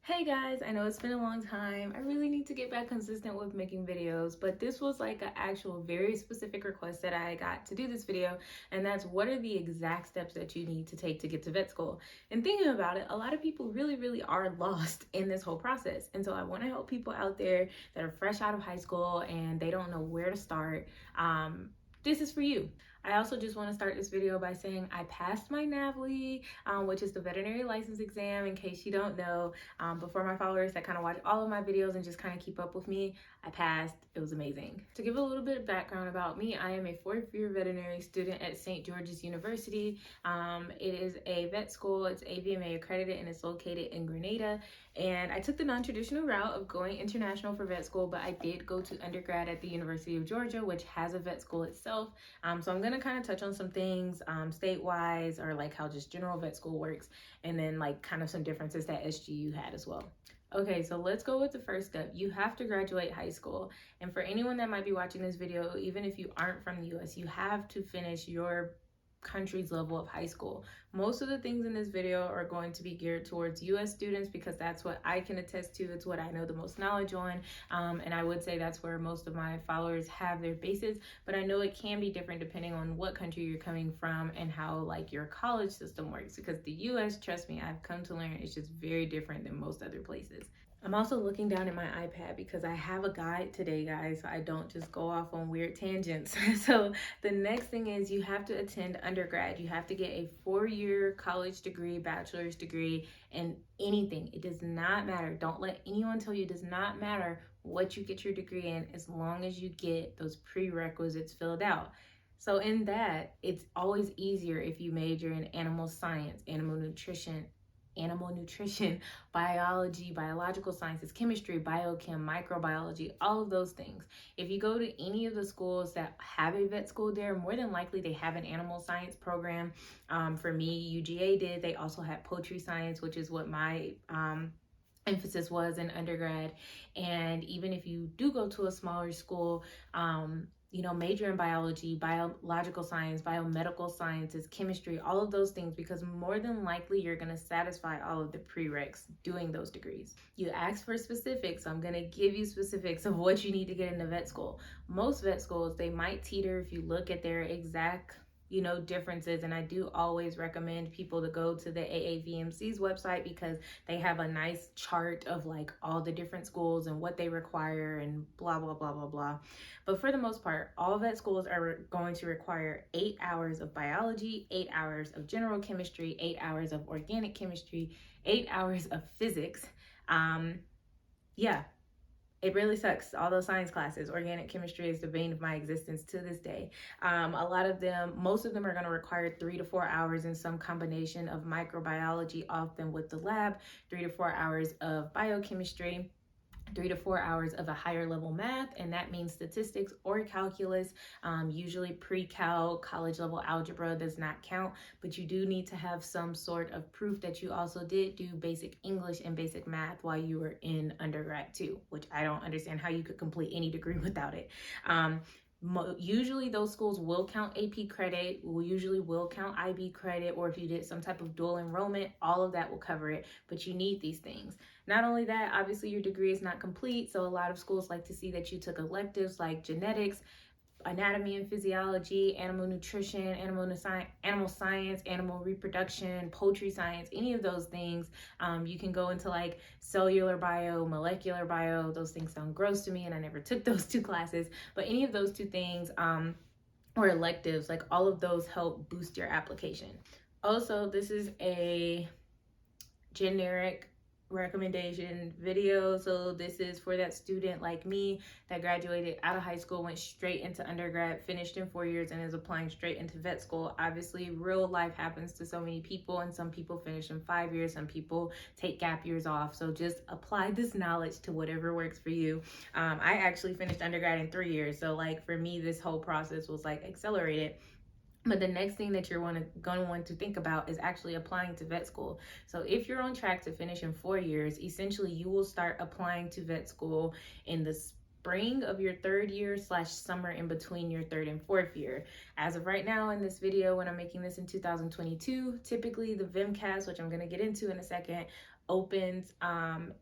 Hey guys, I know it's been a long time. I really need to get back consistent with making videos, but this was like an actual very specific request that I got to do this video, and that's what are the exact steps that you need to take to get to vet school. And thinking about it, a lot of people really are lost in this whole process. And so I want to help people out there that are fresh out of high school and they don't know where to start. This is for you. I also just want to start this video by saying I passed my NAVLE, which is the veterinary license exam, in case you don't know. But for my followers that kind of watch all of my videos and just kind of keep up with me, I passed. It was amazing. To give a little bit of background about me, I am a fourth year veterinary student at St. George's University. It is a vet school. It's AVMA accredited and it's located in Grenada. And I took the non-traditional route of going international for vet school, but I did go to undergrad at the University of Georgia, which has a vet school itself. So I'm gonna kind of touch on some things state-wise, or like how just general vet school works, and then like kind of some differences that SGU had as well. Okay, so let's go with the first step. You have to graduate high school. And for anyone that might be watching this video, even if you aren't from the US, you have to finish your country's level of high school. Most of the things in this video are going to be geared towards US students because that's what I can attest to. It's what I know the most knowledge on. And I would say that's where most of my followers have their bases, but I know it can be different depending on what country you're coming from and how like your college system works, because the US, trust me, I've come to learn, it's just very different than most other places. I'm also looking down at my iPad because I have a guide today, guys, so I don't just go off on weird tangents. So the next thing is you have to attend undergrad. You have to get a 4-year college degree, bachelor's degree, in anything. It does not matter. Don't let anyone tell you it does not matter what you get your degree in, as long as you get those prerequisites filled out. So in that, it's always easier if you major in animal science, animal nutrition, biology, biological sciences, chemistry, biochem, microbiology, all of those things. If you go to any of the schools that have a vet school there, more than likely they have an animal science program. For me, UGA did. They also had poultry science, which is what my emphasis was in undergrad. And even if you do go to a smaller school, major in biology, biological science, biomedical sciences, chemistry, all of those things, because more than likely you're going to satisfy all of the prereqs doing those degrees. You asked for specifics, so I'm going to give you specifics of what you need to get into vet school. Most vet schools, they might teeter if you look at their exact differences, and I do always recommend people to go to the AAVMC's website because they have a nice chart of like all the different schools and what they require and blah blah blah blah blah. But for the most part, all vet schools are going to require 8 hours of biology, 8 hours of general chemistry, 8 hours of organic chemistry, 8 hours of physics. It really sucks. All those science classes, organic chemistry is the bane of my existence to this day. Most of them are going to require 3 to 4 hours in some combination of microbiology, often with the lab, 3 to 4 hours of biochemistry, 3 to 4 hours of a higher level math, and that means statistics or calculus. Usually pre-cal, college level algebra does not count, but you do need to have some sort of proof that you also did do basic English and basic math while you were in undergrad too, which I don't understand how you could complete any degree without it. Usually those schools will count AP credit, will count IB credit, or if you did some type of dual enrollment, all of that will cover it, but you need these things. Not only that, obviously your degree is not complete, so a lot of schools like to see that you took electives like genetics, anatomy and physiology, animal nutrition, animal science, animal reproduction, poultry science, any of those things. You can go into like cellular bio, molecular bio. Those things sound gross to me and I never took those 2 classes, but any of those 2 things or electives, like all of those help boost your application. Also, this is a generic recommendation video, so this is for that student like me that graduated out of high school, went straight into undergrad, finished in 4 years, and is applying straight into vet school. Obviously real life happens to so many people, and some people finish in 5 years, some people take gap years off, so just apply this knowledge to whatever works for you. I actually finished undergrad in 3 years, so like for me this whole process was like accelerated. But the next thing that you're going to want to think about is actually applying to vet school. So if you're on track to finish in 4 years, essentially you will start applying to vet school in the spring of your 3rd year / summer in between your 3rd and 4th year. As of right now in this video, when I'm making this in 2022, typically the VMCAS, which I'm going to get into in a second, opens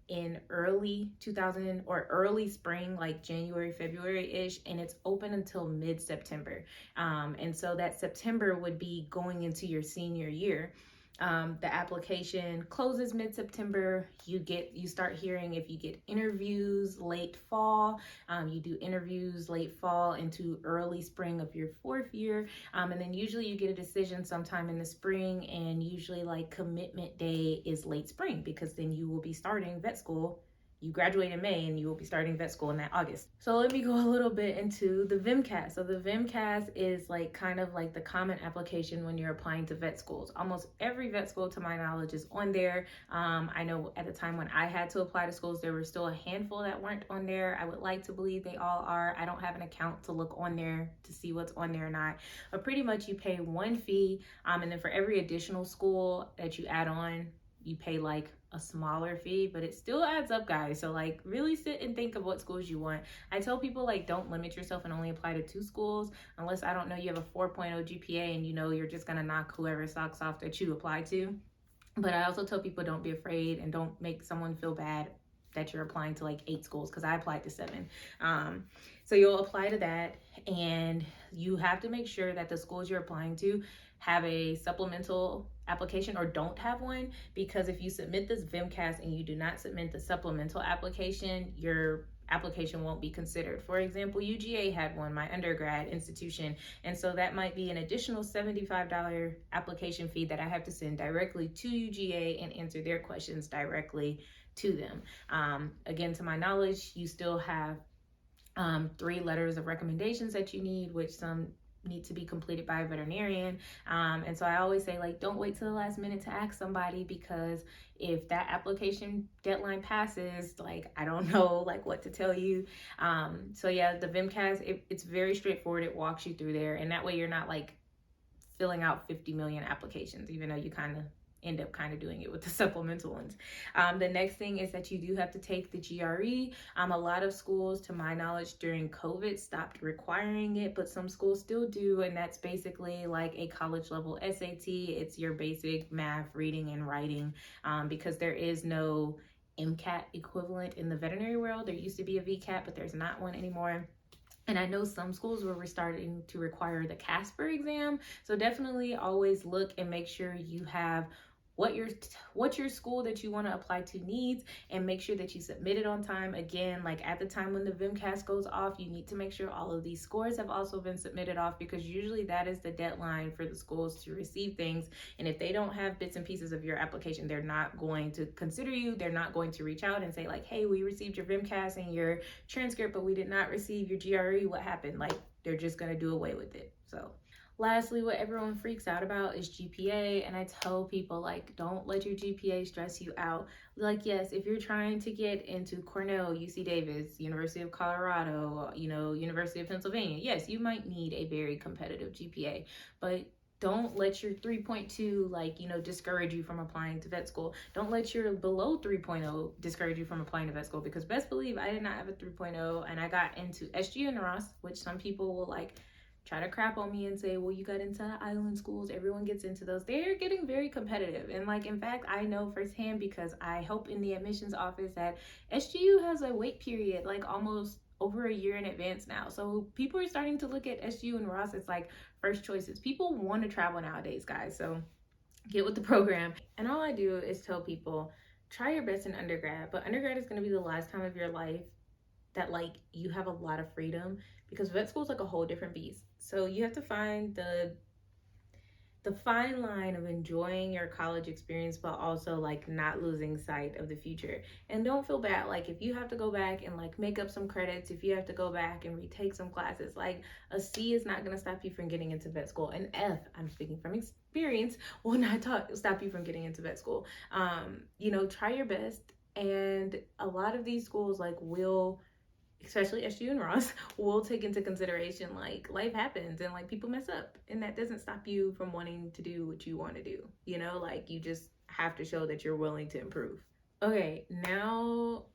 in early 2000 or early spring, like January, February-ish, and it's open until mid-September. And so that September would be going into your senior year. The application closes mid-September. You start hearing if you get interviews late fall. You do interviews late fall into early spring of your fourth year. And then usually you get a decision sometime in the spring, and usually like commitment day is late spring, because then you will be starting vet school. You graduate in May and you will be starting vet school in that August. So let me go a little bit into the VMCAS. So the VMCAS is like kind of like the common application when you're applying to vet schools. Almost every vet school, to my knowledge, is on there. I know at the time when I had to apply to schools, there were still a handful that weren't on there. I would like to believe they all are. I don't have an account to look on there to see what's on there or not. But pretty much you pay one fee, and then for every additional school that you add on, you pay like a smaller fee, but it still adds up, guys. So like really sit and think of what schools you want. I tell people like don't limit yourself and only apply to 2 schools unless, I don't know, you have a 4.0 GPA and you know you're just gonna knock whoever socks off that you apply to. But I also tell people don't be afraid and don't make someone feel bad that you're applying to like 8 schools, because I applied to 7. So you'll apply to that, and you have to make sure that the schools you're applying to have a supplemental application or don't have one, because if you submit this VMCAS and you do not submit the supplemental application, your application won't be considered. For example, UGA had one, my undergrad institution, and so that might be an additional $75 application fee that I have to send directly to UGA and answer their questions directly to them. Again, to my knowledge, you still have 3 letters of recommendations that you need, which some need to be completed by a veterinarian. And so I always say, like, don't wait till the last minute to ask somebody, because if that application deadline passes, like, I don't know like what to tell you. So yeah, the VMCAS, it's very straightforward. It walks you through there, and that way you're not like filling out 50 million applications, even though you kind of end up doing it with the supplemental ones. The next thing is that you do have to take the GRE. A lot of schools, to my knowledge, during COVID stopped requiring it, but some schools still do, and that's basically like a college level SAT. It's your basic math, reading, and writing, because there is no MCAT equivalent in the veterinary world. There used to be a VCAT, but there's not one anymore. And I know some schools were starting to require the CASPER exam. So definitely always look and make sure you have what your school that you want to apply to needs, and make sure that you submit it on time. Again, like at the time when the VMCAS goes off, you need to make sure all of these scores have also been submitted off, because usually that is the deadline for the schools to receive things. And if they don't have bits and pieces of your application, they're not going to consider you. They're not going to reach out and say like, hey, we received your VMCAS and your transcript, but we did not receive your GRE. What happened? Like, they're just going to do away with it. So lastly, what everyone freaks out about is GPA, and I tell people, like, don't let your GPA stress you out. Like, yes, if you're trying to get into Cornell, UC Davis, University of Colorado, University of Pennsylvania, yes, you might need a very competitive GPA, but don't let your 3.2 discourage you from applying to vet school. Don't let your below 3.0 discourage you from applying to vet school, because best believe I did not have a 3.0, and I got into SGU and Ross, which some people will try to crap on me and say, well, you got into island schools, everyone gets into those. They're getting very competitive. And in fact, I know firsthand, because I help in the admissions office, that SGU has a wait period almost over a year in advance now. So people are starting to look at SGU and Ross as first choices. People want to travel nowadays, guys. So get with the program. And all I do is tell people, try your best in undergrad, but undergrad is going to be the last time of your life that you have a lot of freedom, because vet school is a whole different beast. So you have to find the fine line of enjoying your college experience, but also not losing sight of the future. And don't feel bad if you have to go back and make up some credits, if you have to go back and retake some classes. A C is not going to stop you from getting into vet school. An F, I'm speaking from experience, will not stop you from getting into vet school. Try your best. And a lot of these schools will, especially SU and Ross, will take into consideration life happens and people mess up, and that doesn't stop you from wanting to do what you want to do. You just have to show that you're willing to improve. Okay, now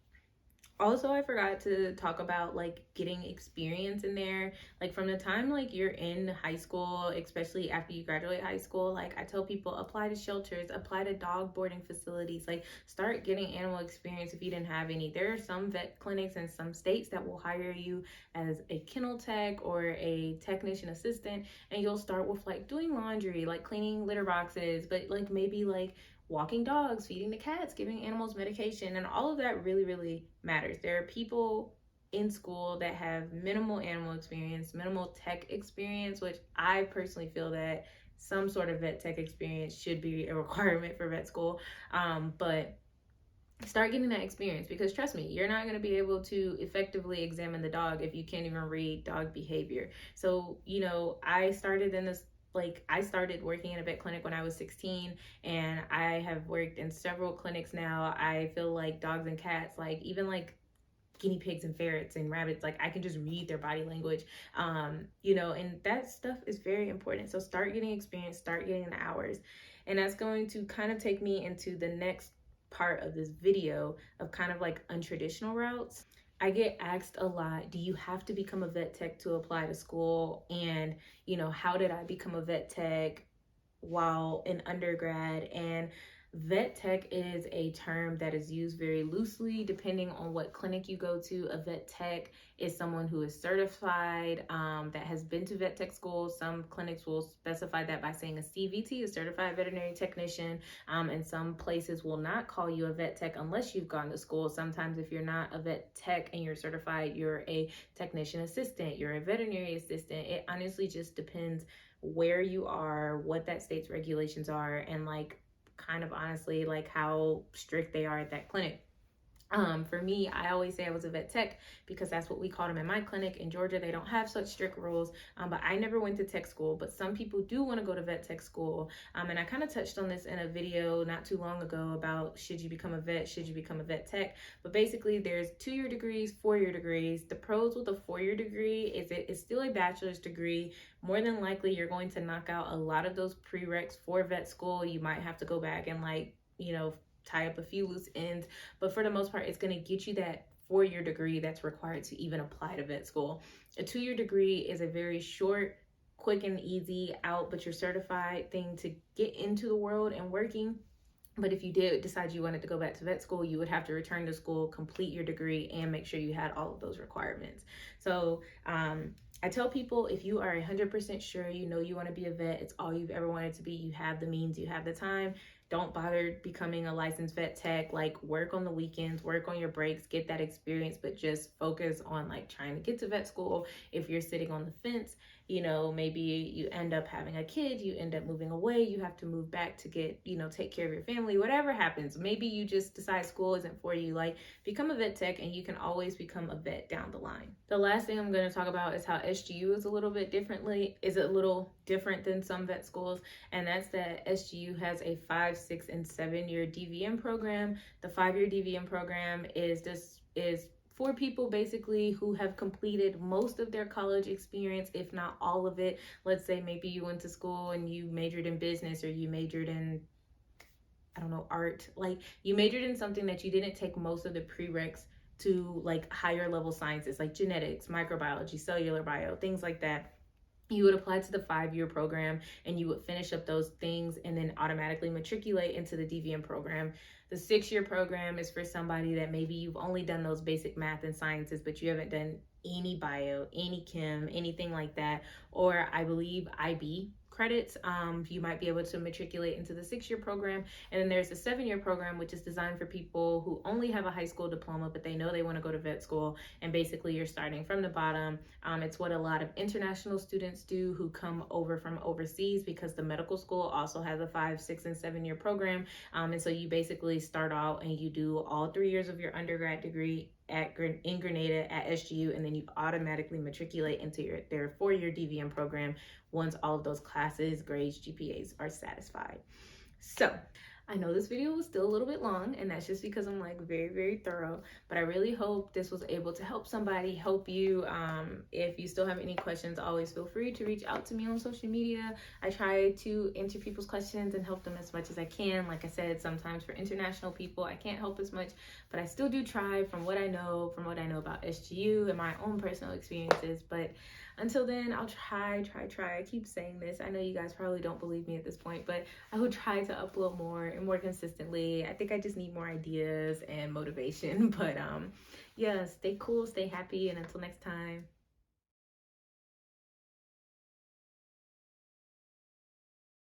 Also, I forgot to talk about like getting experience in there. Like from the time like you're in high school, especially after you graduate high school, like I tell people apply to shelters, apply to dog boarding facilities, like start getting animal experience if you didn't have any. There are some vet clinics in some states that will hire you as a kennel tech or a technician assistant, and you'll start with like doing laundry, like cleaning litter boxes, but like maybe like walking dogs, feeding the cats, giving animals medication, and all of that really, really matters. There are people in school that have minimal animal experience, minimal tech experience, which I personally feel that some sort of vet tech experience should be a requirement for vet school. But start getting that experience, because trust me, you're not going to be able to effectively examine the dog if you can't even read dog behavior. So I started in this, like I started working in a vet clinic when I was 16, and I have worked in several clinics now. I feel like dogs and cats, like even like guinea pigs and ferrets and rabbits, like I can just read their body language. And that stuff is very important. So start getting experience, start getting the hours. And that's going to kind of take me into the next part of this video of kind of like untraditional routes. I get asked a lot, do you have to become a vet tech to apply to school? And how did I become a vet tech while in undergrad? And vet tech is a term that is used very loosely depending on what clinic you go to. A vet tech is someone who is certified, that has been to vet tech school. Some clinics will specify that by saying a CVT, a certified veterinary technician, and some places will not call you a vet tech unless you've gone to school. Sometimes if you're not a vet tech and you're certified, you're a technician assistant, you're a veterinary assistant. It honestly just depends where you are, what that state's regulations are, and like kind of honestly like how strict they are at that clinic. For me, I always say I was a vet tech because that's what we called them in my clinic. In Georgia, they don't have such strict rules, but I never went to tech school. But some people do want to go to vet tech school. And I kind of touched on this in a video not too long ago about should you become a vet, should you become a vet tech? But basically, there's 2-year degrees, 4-year degrees. The pros with a 4-year degree is it is still a bachelor's degree. More than likely, you're going to knock out a lot of those prereqs for vet school. You might have to go back and tie up a few loose ends, but for the most part, it's going to get you that 4-year degree that's required to even apply to vet school. A 2-year degree is a very short, quick and easy out, but you're certified thing to get into the world and working. But if you did decide you wanted to go back to vet school, you would have to return to school, complete your degree, and make sure you had all of those requirements. So I tell people, if you are 100% sure you want to be a vet, it's all you've ever wanted to be, you have the means, you have the time, don't bother becoming a licensed vet tech. Like work on the weekends, work on your breaks, get that experience, but just focus on like trying to get to vet school. If you're sitting on the fence, maybe you end up having a kid, you end up moving away, you have to move back to get, take care of your family, whatever happens. Maybe you just decide school isn't for you, like become a vet tech and you can always become a vet down the line. The last thing I'm going to talk about is how SGU is a little different than some vet schools. And that's that SGU has a 5, 6, and 7-year DVM program. The 5-year DVM program is for people basically who have completed most of their college experience, if not all of it. Let's say maybe you went to school and you majored in business, or you majored in, art. Like you majored in something that you didn't take most of the prereqs to, like higher level sciences, like genetics, microbiology, cellular bio, things like that. You would apply to the 5-year program and you would finish up those things and then automatically matriculate into the DVM program. The 6-year program is for somebody that maybe you've only done those basic math and sciences, but you haven't done any bio, any chem, anything like that, or I believe IB credits. You might be able to matriculate into the 6-year program. And then there's the 7-year program, which is designed for people who only have a high school diploma, but they know they want to go to vet school. And basically you're starting from the bottom. It's what a lot of international students do who come over from overseas, because the medical school also has a 5, 6, and 7-year program. And so you basically start out and you do all 3 years of your undergrad degree in Grenada at SGU, and then you automatically matriculate into their 4-year DVM program once all of those classes, grades, GPAs are satisfied. So I know this video was still a little bit long, and that's just because I'm like very thorough, but I really hope this was able to help somebody, help you. If you still have any questions, always feel free to reach out to me on social media. I try to answer people's questions and help them as much as I can. Like I said, sometimes for international people, I can't help as much, but I still do try from what I know about SGU and my own personal experiences. But until then, I'll try. I keep saying this. I know you guys probably don't believe me at this point, but I will try to upload more and more consistently. I think I just need more ideas and motivation. But yeah, stay cool, stay happy, and until next time.